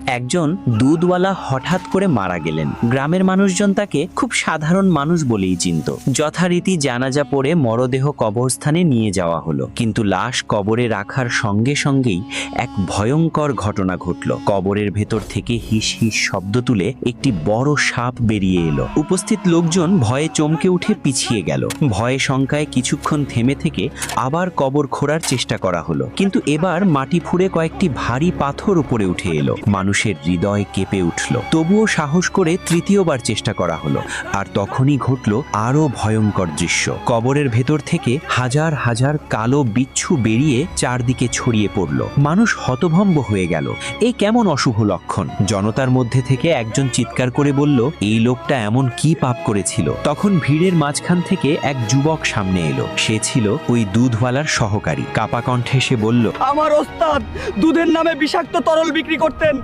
একজন দুধওয়ালা হঠাৎ করে মারা গেলেন। গ্রামের মানুষজন তাকে খুব সাধারণ মানুষ বলেই চিনত। যথারীতি জানাজা পড়ে মরদেহ কবরস্থানে নিয়ে যাওয়া হলো, কিন্তু লাশ কবরে রাখার সঙ্গে সঙ্গেই এক ভয়ঙ্কর ঘটনা ঘটল। কবরের ভেতর থেকে হিস হিস শব্দ তুলে একটি বড় সাপ বেরিয়ে এলো। উপস্থিত লোকজন ভয়ে চমকে উঠে পিছিয়ে গেল। ভয়ে শঙ্কায় কিছুক্ষণ থেমে থেকে আবার কবর খোঁড়ার চেষ্টা করা হলো, কিন্তু এবার মাটি ফুঁড়ে কয়েকটি ভারী পাথর উপরে উঠে এলো। মানুষের হৃদয় কেঁপে উঠল। তবুও সাহস করে তৃতীয়বার চেষ্টা করা হলো, আর তখনই ঘটল আরো ভয়ঙ্কর দৃশ্য। কবরের ভেতর থেকে হাজার হাজার কালো বিচ্ছু বেরিয়ে চারদিকে ছড়িয়ে পড়ল। মানুষ হতভম্ব হয়ে গেল। এই কেমন অশুভ লক্ষণ! জনতার মধ্যে থেকে একজন চিৎকার করে বলল, এই লোকটা এমন কি পাপ করেছিল? তখন ভিড়ের মাঝখান থেকে এক যুবক সামনে এলো। সে ছিল ওই দুধওয়ালার সহকারী। কাপা কণ্ঠে সে বলল, আমার ওস্তাদ দুধের নামে বিষাক্ত তরল বিক্রি করতেন।